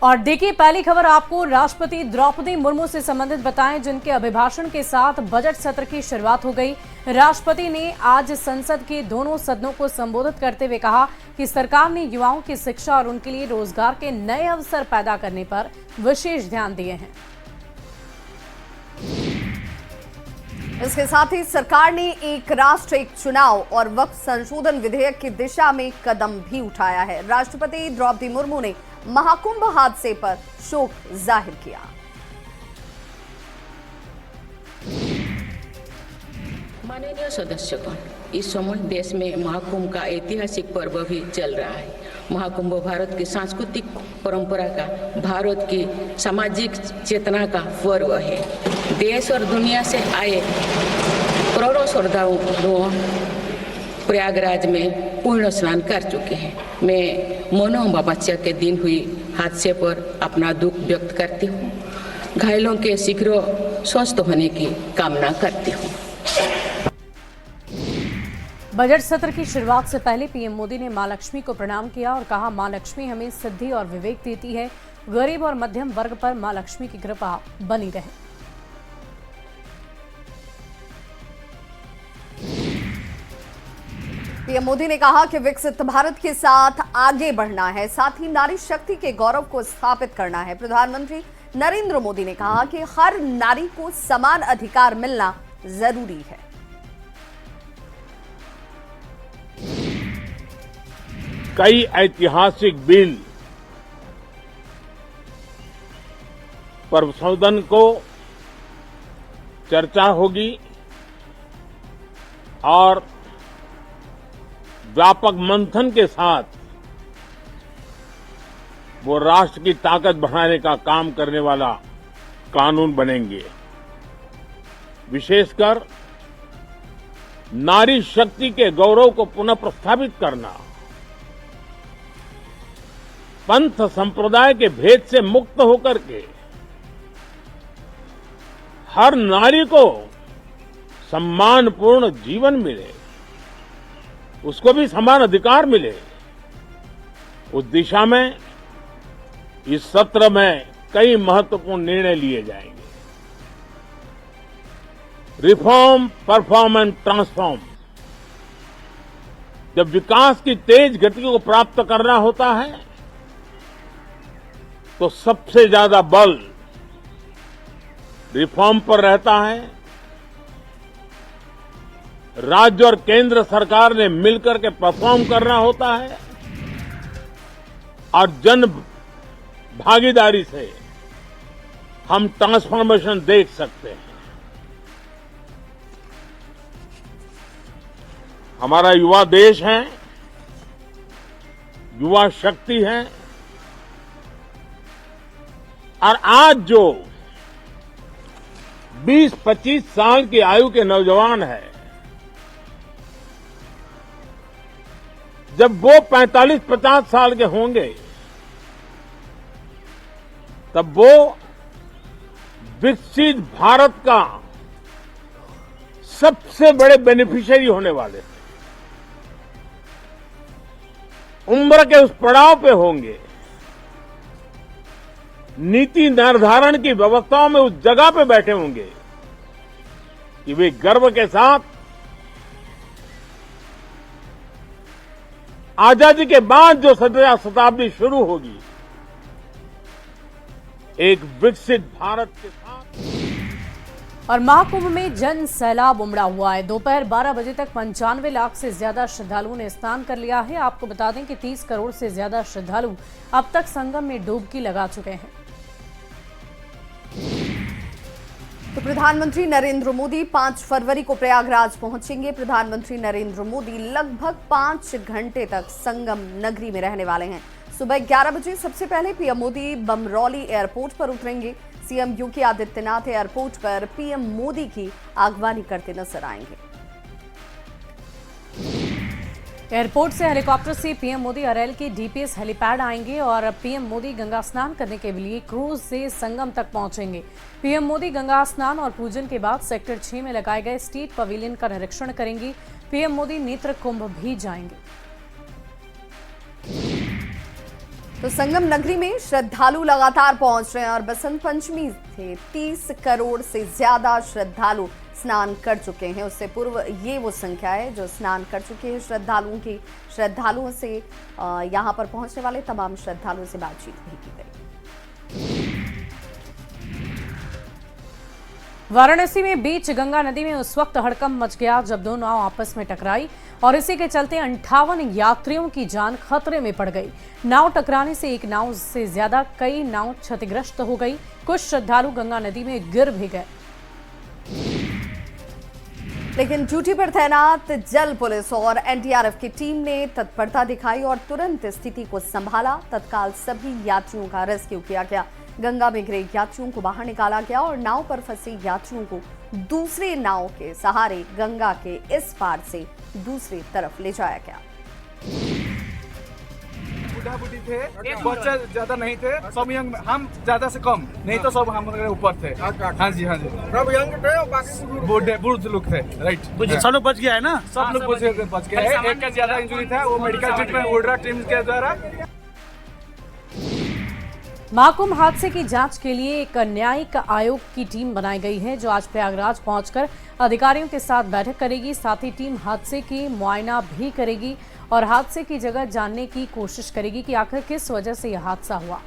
और देखिए पहली खबर आपको राष्ट्रपति द्रौपदी मुर्मू से संबंधित बताएं, जिनके अभिभाषण के साथ बजट सत्र की शुरुआत हो गई। राष्ट्रपति ने आज संसद के दोनों सदनों को संबोधित करते हुए कहा कि सरकार ने युवाओं की शिक्षा और उनके लिए रोजगार के नए अवसर पैदा करने पर विशेष ध्यान दिए हैं। इसके साथ ही सरकार ने एक राष्ट्र एक चुनाव और वक्फ संशोधन विधेयक की दिशा में कदम भी उठाया है। राष्ट्रपति द्रौपदी मुर्मू ने महाकुंभ हादसे पर शोक जाहिर किया। माननीय सदस्यगण, इस समय देश में महाकुंभ का ऐतिहासिक पर्व भी चल रहा है। महाकुंभ भारत की सांस्कृतिक परंपरा का, भारत की सामाजिक चेतना का पर्व है। देश और दुनिया से आए करोड़ों श्रद्धालु प्रयागराज में पूर्ण स्नान कर चुके हैं। मैं मौनो अमावस्या के दिन हुई हादसे पर अपना दुख व्यक्त करती हूँ। घायलों के शीघ्र स्वस्थ होने की कामना करती हूँ। बजट सत्र की शुरुआत से पहले पीएम मोदी ने मां लक्ष्मी को प्रणाम किया और कहा, मां लक्ष्मी हमें सिद्धि और विवेक देती है। गरीब और मध्यम वर्ग पर मां लक्ष्मी की कृपा बनी रहे। पीएम मोदी ने कहा कि विकसित भारत के साथ आगे बढ़ना है, साथ ही नारी शक्ति के गौरव को स्थापित करना है। प्रधानमंत्री नरेंद्र मोदी ने कहा कि हर नारी को समान अधिकार मिलना जरूरी है। कई ऐतिहासिक बिल पर संशोधन को चर्चा होगी और व्यापक मंथन के साथ वो राष्ट्र की ताकत बढ़ाने का काम करने वाला कानून बनेंगे। विशेषकर नारी शक्ति के गौरव को पुनः प्रस्थापित करना, पंथ संप्रदाय के भेद से मुक्त होकर के हर नारी को सम्मानपूर्ण जीवन मिले, उसको भी समान अधिकार मिले, उस दिशा में इस सत्र में कई महत्वपूर्ण निर्णय लिए जाएंगे। Reform, perform and transform. जब विकास की तेज गति को प्राप्त करना होता है तो सबसे ज्यादा बल रिफॉर्म पर रहता है। राज्य और केंद्र सरकार ने मिलकर के परफॉर्म करना होता है और जन भागीदारी से हम ट्रांसफॉर्मेशन देख सकते हैं। हमारा युवा देश है, युवा शक्ति है और आज जो 20-25 साल की आयु के नौजवान हैं, जब वो 45-50 साल के होंगे तब वो विकसित भारत का सबसे बड़े बेनिफिशियरी होने वाले हैं। उम्र के उस पड़ाव पे होंगे, नीति निर्धारण की व्यवस्थाओं में उस जगह पे बैठे होंगे कि वे गर्व के साथ आजादी के बाद जो शताब्दी शुरू होगी, एक विकसित भारत के साथ। और महाकुंभ में जन सैलाब उमड़ा हुआ है। दोपहर 12 बजे तक 95 लाख से ज्यादा श्रद्धालुओं ने स्नान कर लिया है। आपको बता दें कि 30 करोड़ से ज्यादा श्रद्धालु अब तक संगम में डुबकी लगा चुके हैं। तो प्रधानमंत्री नरेंद्र मोदी 5 फरवरी को प्रयागराज पहुंचेंगे। प्रधानमंत्री नरेंद्र मोदी लगभग 5 घंटे तक संगम नगरी में रहने वाले हैं। सुबह 11 बजे सबसे पहले पीएम मोदी बमरौली एयरपोर्ट पर उतरेंगे। सीएम योगी आदित्यनाथ एयरपोर्ट पर पीएम मोदी की आगवानी करते नजर आएंगे। एयरपोर्ट से हेलीकॉप्टर से पीएम मोदी अरैल के डीपीएस हेलीपैड आएंगे और पीएम मोदी गंगा स्नान करने के लिए क्रूज से संगम तक पहुंचेंगे। पीएम मोदी गंगा स्नान और पूजन के बाद सेक्टर 6 में लगाए गए स्टेट पवेलियन का निरीक्षण करेंगे। पीएम मोदी नेत्र कुंभ भी जाएंगे। तो संगम नगरी में श्रद्धालु लगातार पहुंच रहे हैं और बसंत पंचमी थे 30 करोड़ से ज्यादा श्रद्धालु स्नान कर चुके हैं। उससे पूर्व ये वो संख्या है जो स्नान कर चुके हैं श्रद्धालुओं की। श्रद्धालुओं से यहां पर पहुंचने वाले तमाम श्रद्धालुओं से बातचीत भी की गई। वाराणसी में बीच गंगा नदी में उस वक्त हड़कंप मच गया जब दो नाव आपस में टकराई और इसी के चलते 58 यात्रियों की जान खतरे में पड़ गई। नाव टकराने से एक नाव से ज्यादा कई नाव क्षतिग्रस्त हो गई। कुछ श्रद्धालु गंगा नदी में गिर भी गए। लेकिन ड्यूटी पर तैनात जल पुलिस और एनडीआरएफ की टीम ने तत्परता दिखाई और तुरंत स्थिति को संभाला। तत्काल सभी यात्रियों का रेस्क्यू किया गया। गंगा में गिरे यात्रियों को बाहर निकाला गया और नाव पर फंसे यात्रियों को दूसरे नाव के सहारे गंगा के इस पार से दूसरी तरफ ले जाया गया। बुढ़ा बुढ़ी थे, बच्चे ज्यादा नहीं थे, सब यंग, हम ज्यादा से कम नहीं तो सब हमारे ऊपर थे। हाँ जी सब यंग थे और बाकी बूढ़े लोग थे। राइट, सब लोग बच गया है ना, सब लोग बच गए। एक का ज्यादा इंजरी था, वो मेडिकल ट्रीटमेंट उड़रा टीम के द्वारा। महाकुंभ हादसे की जांच के लिए एक न्यायिक आयोग की टीम बनाई गई है जो आज प्रयागराज पहुंचकर अधिकारियों के साथ बैठक करेगी। साथ ही टीम हादसे की मुआयना भी करेगी और हादसे की जगह जानने की कोशिश करेगी कि आखिर किस वजह से यह हादसा हुआ।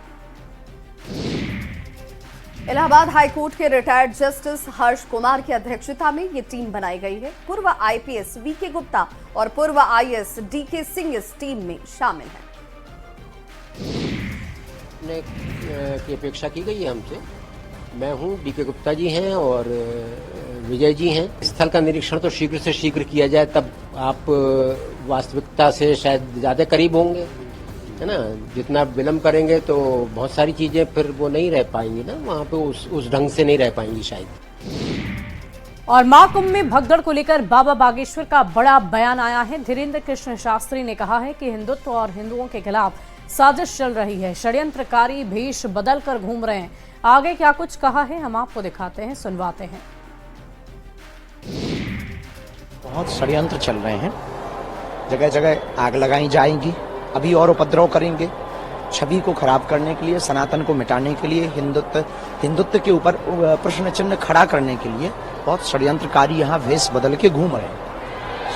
इलाहाबाद हाईकोर्ट के रिटायर्ड जस्टिस हर्ष कुमार की अध्यक्षता में ये टीम बनाई गई है। पूर्व आईपीएस वीके गुप्ता और पूर्व आईएएस डीके सिंह इस टीम में शामिल हैं। की अपेक्षा की गई है हमसे। मैं हूं, डीके गुप्ता जी हैं और विजय जी हैं। स्थल का निरीक्षण तो शीघ्र से शीघ्र किया जाए, तब आप वास्तविकता से शायद ज्यादा करीब होंगे, है ना। जितना विलम्ब करेंगे तो बहुत सारी चीजें फिर वो नहीं रह पाएंगी ना, वहाँ पे उस ढंग से नहीं रह पाएंगी शायद। और महाकुंभ में भगदड़ को लेकर बाबा बागेश्वर का बड़ा बयान आया है। धीरेन्द्र कृष्ण शास्त्री ने कहा है कि हिंदुत्व और हिंदुओं के खिलाफ साजिश चल रही है। षड्यंत्रकारी भेष बदल कर घूम रहे हैं। आगे क्या कुछ कहा है हम आपको दिखाते हैं, सुनवाते हैं। बहुत षड्यंत्र चल रहे हैं, जगह जगह आग लगाई जाएंगी, अभी और उपद्रव करेंगे, छवि को खराब करने के लिए, सनातन को मिटाने के लिए, हिंदुत्व के ऊपर प्रश्न चिन्ह खड़ा करने के लिए बहुत षड्यंत्रकारी यहाँ भेष बदल के घूम रहे हैं।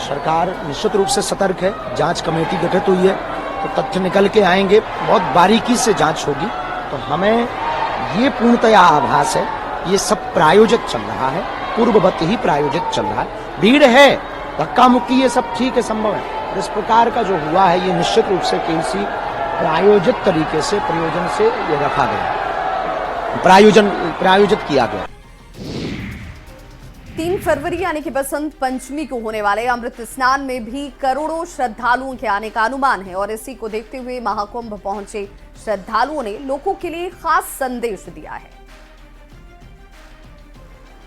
सरकार निश्चित रूप से सतर्क है। जांच कमेटी गठित हुई है तो तथ्य निकल के आएंगे, बहुत बारीकी से जांच होगी। तो हमें ये पूर्णतया आभास है ये सब प्रायोजित चल रहा है, पूर्ववत ही प्रायोजित चल रहा है। भीड़ है, धक्का मुक्की, ये सब ठीक है, संभव है। इस प्रकार का जो हुआ है ये निश्चित रूप से किसी प्रायोजित तरीके से, प्रयोजन से ये रखा गया, प्रायोजित किया गया। 3 फरवरी यानी कि बसंत पंचमी को होने वाले अमृत स्नान में भी करोड़ों श्रद्धालुओं के आने का अनुमान है और इसी को देखते हुए महाकुंभ पहुंचे श्रद्धालुओं ने लोगों के लिए खास संदेश दिया है।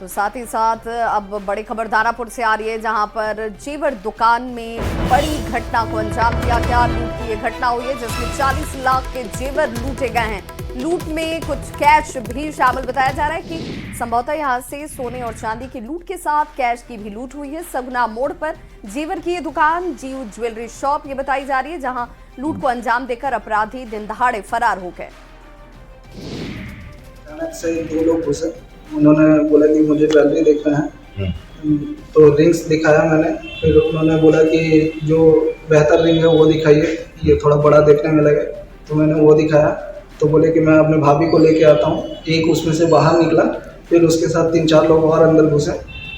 तो साथ ही साथ अब बड़ी खबर दानापुर से आ रही है, जहां पर जेवर दुकान में बड़ी घटना को अंजाम दिया गया। लूट की यह घटना हुई है जिसमें 40 लाख के जेवर लूटे गए हैं। लूट में कुछ कैश भी शामिल बताया जा रहा है कि संभवतः यहां से सोने और चांदी की लूट के साथ कैश की भी लूट हुई है। सगुना मोड़ पर जेवर की ये दुकान जीव ज्वेलरी शॉप ये बताई जा रही है, जहां लूट को अंजाम देकर अपराधी दिन दहाड़े फरार हो गए। अचानक से 2 लोग घुसे, उन्होंने बोला कि मुझे ज्वेलरी देखना है, तो रिंग्स दिखाया मैंने। फिर उन्होंने बोला कि जो बेहतर रिंग है वो दिखाइए, ये थोड़ा बड़ा देखने में लगे, तो मैंने वो दिखाया। तो बोले कि मैं अपने भाभी को लेके आता हूँ। एक उसमें से बाहर निकला, फिर उसके साथ 3-4 लोग और अंदर घुसे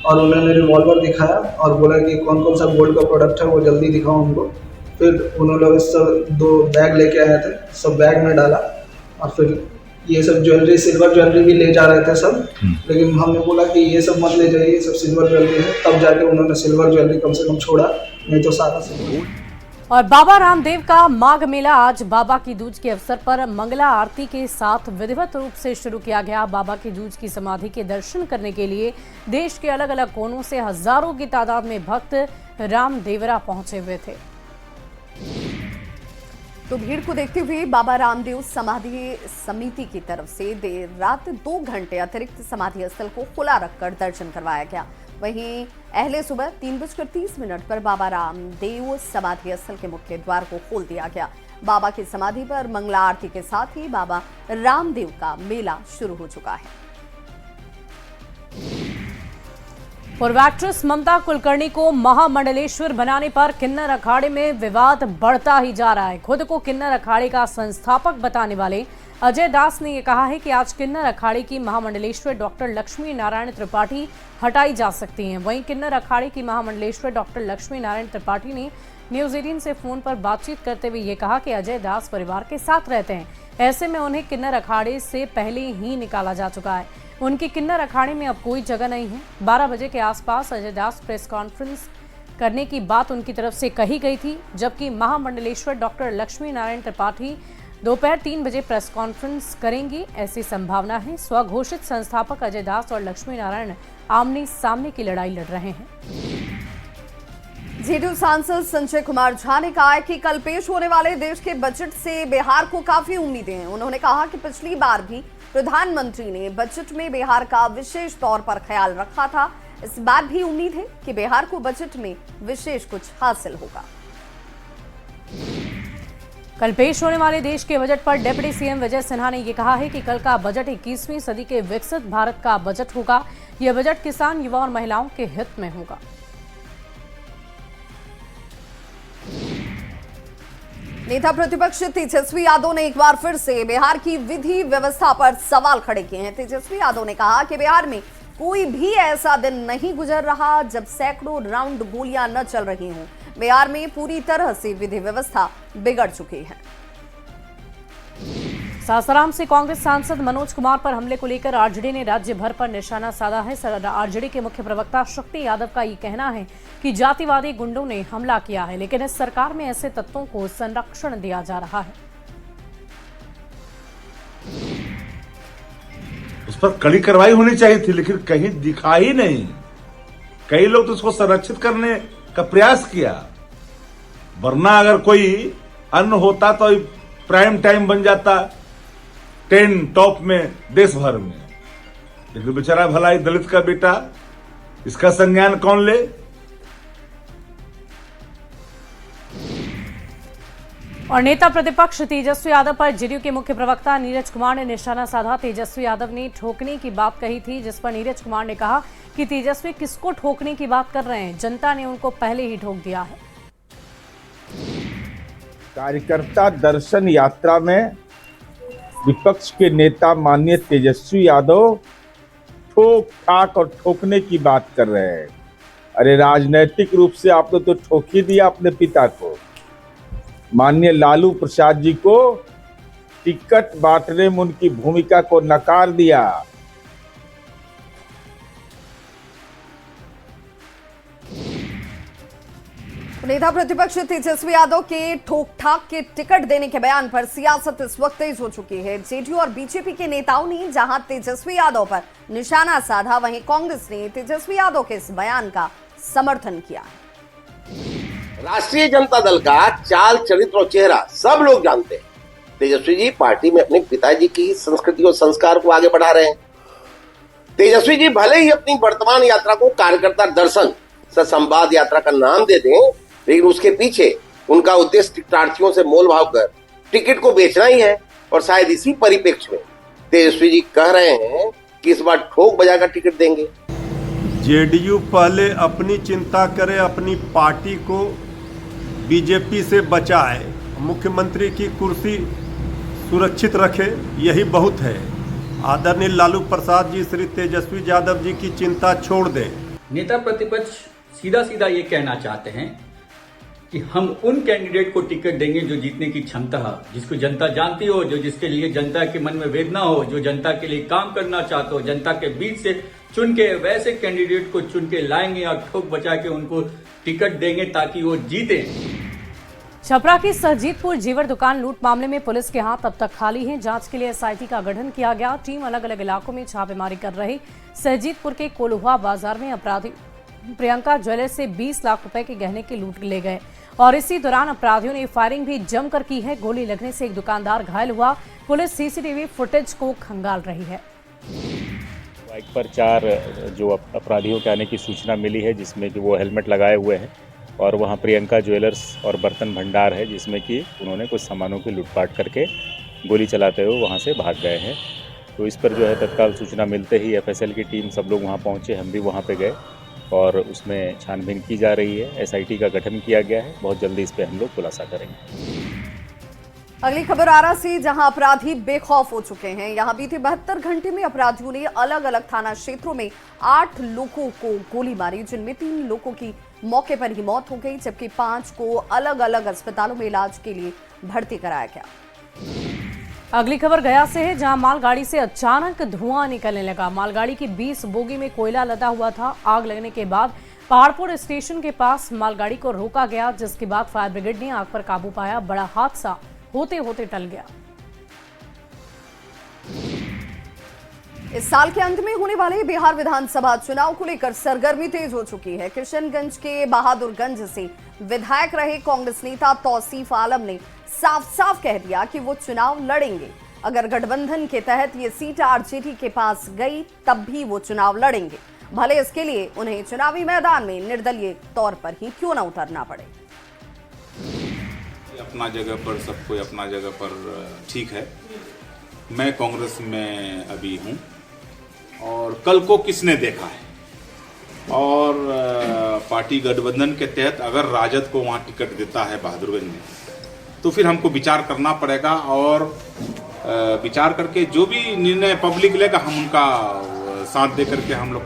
और उन्होंने रिवॉल्वर दिखाया और बोला कि कौन कौन सा गोल्ड का प्रोडक्ट है वो जल्दी दिखाओ उनको। फिर उन्होंने सब 2 बैग लेके आए थे, सब बैग में डाला और फिर ये सब ज्वेलरी, सिल्वर ज्वेलरी भी ले जा रहे थे सब, लेकिन हमने बोला कि ये सब मत ले जाइए, ये सब सिल्वर ज्वेलरी है। तब जाके उन्होंने सिल्वर ज्वेलरी कम से कम छोड़ा, नहीं तो सारा सिल्वर। और बाबा रामदेव का माघ मेला आज बाबा की दूज के अवसर पर मंगला आरती के साथ विधिवत रूप से शुरू किया गया। बाबा की दूज की समाधि के दर्शन करने के लिए देश के अलग अलग कोनों से हजारों की तादाद में भक्त रामदेवरा पहुंचे हुए थे। तो भीड़ को देखते हुए बाबा रामदेव समाधि समिति की तरफ से देर रात 2 घंटे अतिरिक्त समाधि स्थल को खुला रखकर दर्शन करवाया गया। वहीं अहले सुबह 3:30 पर बाबा रामदेव समाधि स्थल के मुख्य द्वार को खोल दिया गया। बाबा की समाधि पर मंगला आरती के साथ ही बाबा रामदेव का मेला शुरू हो चुका है। पूर्व एक्ट्रेस ममता कुलकर्णी को महामंडलेश्वर बनाने पर किन्नर अखाड़े में विवाद बढ़ता ही जा रहा है। खुद को किन्नर अखाड़े का संस्थापक बताने वाले अजय दास ने यह कहा है कि आज किन्नर अखाड़े की महामंडलेश्वर डॉक्टर लक्ष्मी नारायण त्रिपाठी हटाई जा सकती हैं। वहीं किन्नर अखाड़े की महामंडलेश्वर डॉक्टर लक्ष्मी नारायण त्रिपाठी ने न्यूज 18 से फोन पर बातचीत करते हुए ये कहा कि अजय दास परिवार के साथ रहते हैं, ऐसे में उन्हें किन्नर अखाड़े से पहले ही निकाला जा चुका है। उनकी किन्नर अखाड़े में अब कोई जगह नहीं है। 12 बजे के आसपास अजय दास प्रेस कॉन्फ्रेंस करने की बात उनकी तरफ से कही गई थी, जबकि महामंडलेश्वर डॉक्टर लक्ष्मी नारायण त्रिपाठी दोपहर 3 बजे प्रेस कॉन्फ्रेंस करेंगी, ऐसी संभावना है। स्वघोषित संस्थापक अजय दास और लक्ष्मी नारायण आमने सामने की लड़ाई लड़ रहे हैं। जेडीयू सांसद संजय कुमार झा ने कहा है कि कल पेश होने वाले देश के बजट से बिहार को काफी उम्मीदें हैं। उन्होंने कहा कि पिछली बार भी प्रधानमंत्री ने बजट में बिहार का विशेष तौर पर ख्याल रखा था। इस बार भी उम्मीद है कि बिहार को बजट में विशेष कुछ हासिल होगा। कल पेश होने वाले देश के बजट पर डिप्टी सीएम विजय सिन्हा ने यह कहा है कि कल का बजट 21वीं सदी के विकसित भारत का बजट होगा। यह बजट किसान, युवा और महिलाओं के हित में होगा। नेता प्रतिपक्ष तेजस्वी यादव ने एक बार फिर से बिहार की विधि व्यवस्था पर सवाल खड़े किए हैं। तेजस्वी यादव ने कहा कि बिहार में कोई भी ऐसा दिन नहीं गुजर रहा जब सैकड़ों राउंड गोलियां न चल रही हों। बिहार में पूरी तरह से विधि व्यवस्था बिगड़ चुकी है। सासाराम से कांग्रेस सांसद मनोज कुमार पर हमले को लेकर आरजेडी ने राज्य भर पर निशाना साधा है। आरजेडी के मुख्य प्रवक्ता शक्ति यादव का ये कहना है कि जातिवादी गुंडों ने हमला किया है, लेकिन इस सरकार में ऐसे तत्वों को संरक्षण दिया जा रहा है। उस पर कड़ी कार्रवाई होनी चाहिए थी, लेकिन कहीं दिखा ही नहीं। कई लोग तो उसको संरक्षित करने का प्रयास किया, वरना अगर कोई अन्य होता तो प्राइम टाइम बन जाता 10 टॉप में देश भर में। लेकिन बेचारा भलाई दलित का बेटा, इसका संज्ञान कौन ले। और नेता प्रतिपक्ष तेजस्वी यादव पर जेडीयू के मुख्य प्रवक्ता नीरज कुमार ने निशाना साधा। तेजस्वी यादव ने ठोकने की बात कही थी, जिस पर नीरज कुमार ने कहा कि तेजस्वी किसको ठोकने की बात कर रहे हैं, जनता ने उनको पहले ही ठोक दिया है। कार्यकर्ता दर्शन यात्रा में विपक्ष के नेता माननीय तेजस्वी यादव ठोक ठाक और ठोकने की बात कर रहे हैं। अरे राजनैतिक रूप से आपने तो ठोक ही दिया अपने पिता को। माननीय लालू प्रसाद जी को टिकट बांटने में उनकी भूमिका को नकार दिया। नेता प्रतिपक्ष तेजस्वी यादव के ठोक ठाक के टिकट देने के बयान पर सियासत इस वक्त तेज हो चुकी है। जेडीयू और बीजेपी के नेताओं ने जहां तेजस्वी यादव पर निशाना साधा, वहीं कांग्रेस ने तेजस्वी यादव के इस बयान का समर्थन किया है। राष्ट्रीय जनता दल का चाल, चरित्र और चेहरा सब लोग जानते हैं। तेजस्वी जी पार्टी में अपने पिताजी की संस्कृति और संस्कार को आगे बढ़ा रहे हैं। तेजस्वी जी भले ही अपनी वर्तमान यात्रा को कार्यकर्ता दर्शन संवाद यात्रा का नाम दे दें, लेकिन उसके पीछे उनका उद्देश्य टिकटार्थियों से मोल भाव कर टिकट को बेचना ही है। और शायद इसी परिप्रेक्ष्य में तेजस्वी जी कह रहे हैं कि इस बार ठोक बजाकर टिकट देंगे। जेडीयू पहले अपनी चिंता करे, अपनी पार्टी को बीजेपी से बचाए, मुख्यमंत्री की कुर्सी सुरक्षित रखे, यही बहुत है। आदरणीय लालू प्रसाद जी श्री तेजस्वी यादव जी की चिंता छोड़ दें। नेता प्रतिपक्ष सीधा सीधा ये कहना चाहते हैं कि हम उन कैंडिडेट को टिकट देंगे जो जीतने की क्षमता है, जिसको जनता जानती हो, जो जिसके लिए जनता के मन में वेदना हो, जो जनता के लिए काम करना चाहते हो, जनता के बीच से चुन के वैसे कैंडिडेट को चुन के लाएंगे और ठोक बचा के उनको टिकट देंगे ताकि वो जीते। छपरा की सहजीतपुर जीवर दुकान लूट मामले में पुलिस के हाथ अब तक खाली हैं। जांच के लिए एसआईटी का गठन किया गया। टीम अलग अलग इलाकों में छापेमारी कर रही। सहजीतपुर के कोल्हुआ बाजार में अपराधी प्रियंका ज्वेलर्स से 20 लाख रुपए के गहने की लूट ले गए और इसी दौरान अपराधियों ने फायरिंग भी जमकर की है। गोली लगने से एक दुकानदार घायल हुआ। पुलिस सीसीटीवी फुटेज को खंगाल रही है। बाइक पर 4 जो अपराधियों के आने की सूचना मिली है, जिसमें कि वो हेलमेट लगाए हुए हैं और वहाँ प्रियंका ज्वेलर्स और बर्तन भंडार है, जिसमें कि उन्होंने कुछ सामानों की लूटपाट करके गोली चलाते हुए वहाँ से भाग गए हैं। तो इस पर जो है तत्काल सूचना मिलते ही एफएसएल की टीम सब लोग वहाँ पहुँचे, हम भी वहाँ पे गए और उसमें छानबीन की जा रही है। एसआईटी का गठन किया गया है, बहुत जल्दी इस पर हम लोग खुलासा करेंगे। अगली खबर आरा से, जहां अपराधी बेखौफ हो चुके हैं। यहां बीते 72 घंटे में अपराधियों ने अलग अलग थाना क्षेत्रों में 8 लोगों को गोली मारी, जिनमें 3 लोगों की मौके पर ही मौत हो गई, जबकि 5 को अलग अलग अस्पतालों में इलाज के लिए भर्ती कराया गया। अगली खबर गया से है, जहां मालगाड़ी से अचानक धुआं निकलने लगा। मालगाड़ी की 20 बोगी में कोयला लदा हुआ था। आग लगने के बाद पहाड़पुर स्टेशन के पास मालगाड़ी को रोका गया, जिसके बाद फायर ब्रिगेड ने आग पर काबू पाया। बड़ा हादसा होते होते टल गया। इस साल के अंत में होने वाले बिहार विधानसभा चुनाव को लेकर सरगर्मी तेज हो चुकी है। किशनगंज के बहादुरगंज से विधायक रहे कांग्रेस नेता तौसीफ आलम ने साफ साफ कह दिया कि वो चुनाव लड़ेंगे। अगर गठबंधन के तहत ये सीट आरजेडी के पास गई तब भी वो चुनाव लड़ेंगे, भले इसके लिए उन्हें चुनावी मैदान में निर्दलीय तौर पर ही क्यों न उतरना पड़े। अपना जगह पर सब कोई अपना जगह पर ठीक है। मैं कांग्रेस में अभी हूँ और कल को किसने देखा है, और पार्टी गठबंधन के तहत अगर राजद को वहाँ टिकट देता है बहादुरगंज में, तो फिर हमको विचार करना पड़ेगा और विचार करके जो भी निर्णय पब्लिक लेगा हम उनका साथ दे करके हम लोग।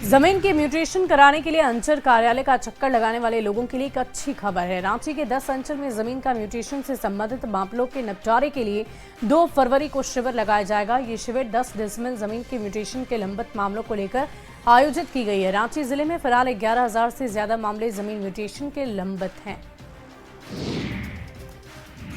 जमीन के म्यूटेशन कराने के लिए अंचल कार्यालय का चक्कर लगाने वाले लोगों के लिए एक अच्छी खबर है। रांची के 10 अंचल में जमीन का म्यूटेशन से संबंधित मामलों के निपटारे के लिए 2 फरवरी को शिविर लगाया जाएगा। ये शिविर 10 डिसमिल जमीन के म्यूटेशन के लंबित मामलों को लेकर आयोजित की गई है। रांची जिले में फिलहाल 11,000 से ज्यादा मामले जमीन म्यूटेशन के लंबित हैं।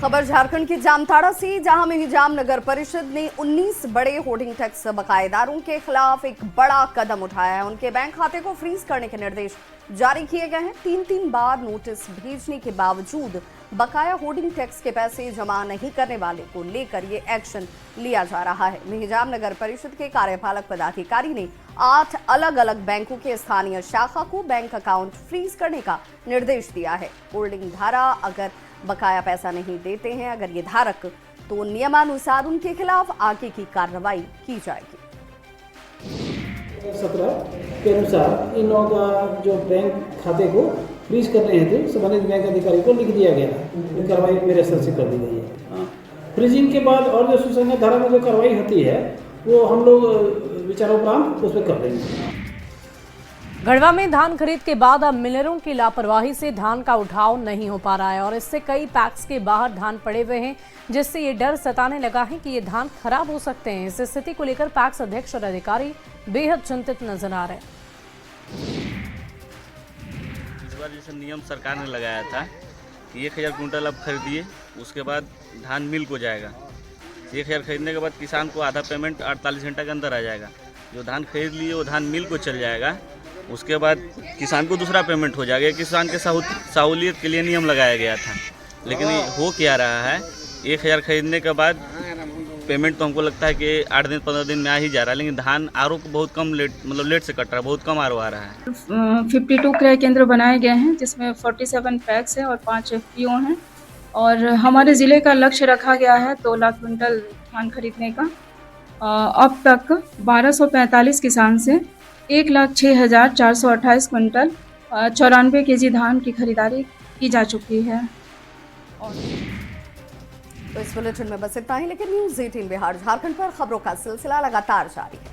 खबर झारखंड के जामताड़ा से, जहां मिहिजाम नगर परिषद ने 19 बड़े होर्डिंग टैक्स बकायेदारों के खिलाफ एक बड़ा कदम उठाया है। उनके बैंक खाते को फ्रीज करने के निर्देश जारी किए गए हैं। 3 बार नोटिस भेजने के बावजूद बकाया होर्डिंग टैक्स के पैसे जमा नहीं करने वाले को लेकर ये एक्शन लिया जा रहा है। मिहिजाम नगर परिषद के कार्यपालक पदाधिकारी ने 8 अलग अलग बैंकों के स्थानीय शाखा को बैंक अकाउंट फ्रीज करने का निर्देश दिया है। होल्डिंग धारा अगर बकाया पैसा नहीं देते हैं अगर ये धारक, तो नियमानुसार उनके खिलाफ आगे की कार्रवाई की जाएगी। 17 के अनुसार इन लोगों का जो बैंक खाते को फ्रीज करने हेतु संबंधित बैंक अधिकारी को लिख दिया गया है। कार्रवाई मेरे स्तर से कर दी गई है। फ्रीजिंग के बाद और जो सुसंगत धारा में जो कार्रवाई होती है वो हम लोग विचारोपरांत उस पर कर देंगे। गढ़वा में धान खरीद के बाद अब मिलरों की लापरवाही से धान का उठाव नहीं हो पा रहा है और इससे कई पैक्स के बाहर धान पड़े हुए हैं, जिससे ये डर सताने लगा है कि ये धान खराब हो सकते हैं। इस स्थिति को लेकर पैक्स अध्यक्ष और अधिकारी बेहद चिंतित नजर आ रहे हैं। इस बार जैसे नियम सरकार ने लगाया था कि 1000 कुंटल अब खरीदिए, उसके बाद धान मिल को जाएगा। 1000 खरीदने के बाद किसान को आधा पेमेंट 48 घंटा के अंदर आ जाएगा। जो धान खरीद लिए वो धान मिल को चल जाएगा, उसके बाद किसान को दूसरा पेमेंट हो जाएगा। किसान के सहूलियत के लिए नियम लगाया गया था, लेकिन हो क्या रहा है, 1000 खरीदने के बाद पेमेंट तो हमको लगता है कि 8 दिन 15 दिन में आ ही जा रहा है, लेकिन धान आर को बहुत कम लेट से कट रहा है, बहुत कम आर आ रहा है। 52 क्रय केंद्र बनाए गए हैं, जिसमें 47 पैक्स है और 5 FPO हैं, और हमारे ज़िले का लक्ष्य रखा गया है 2 लाख कुंटल धान खरीदने का। अब तक 1245 किसान से 1,06,428 क्विंटल 94 kg धान की खरीदारी की जा चुकी है। तो इस बुलेटिन में बस इतना ही, लेकिन न्यूज़ 18 बिहार झारखंड पर खबरों का सिलसिला लगातार जारी है।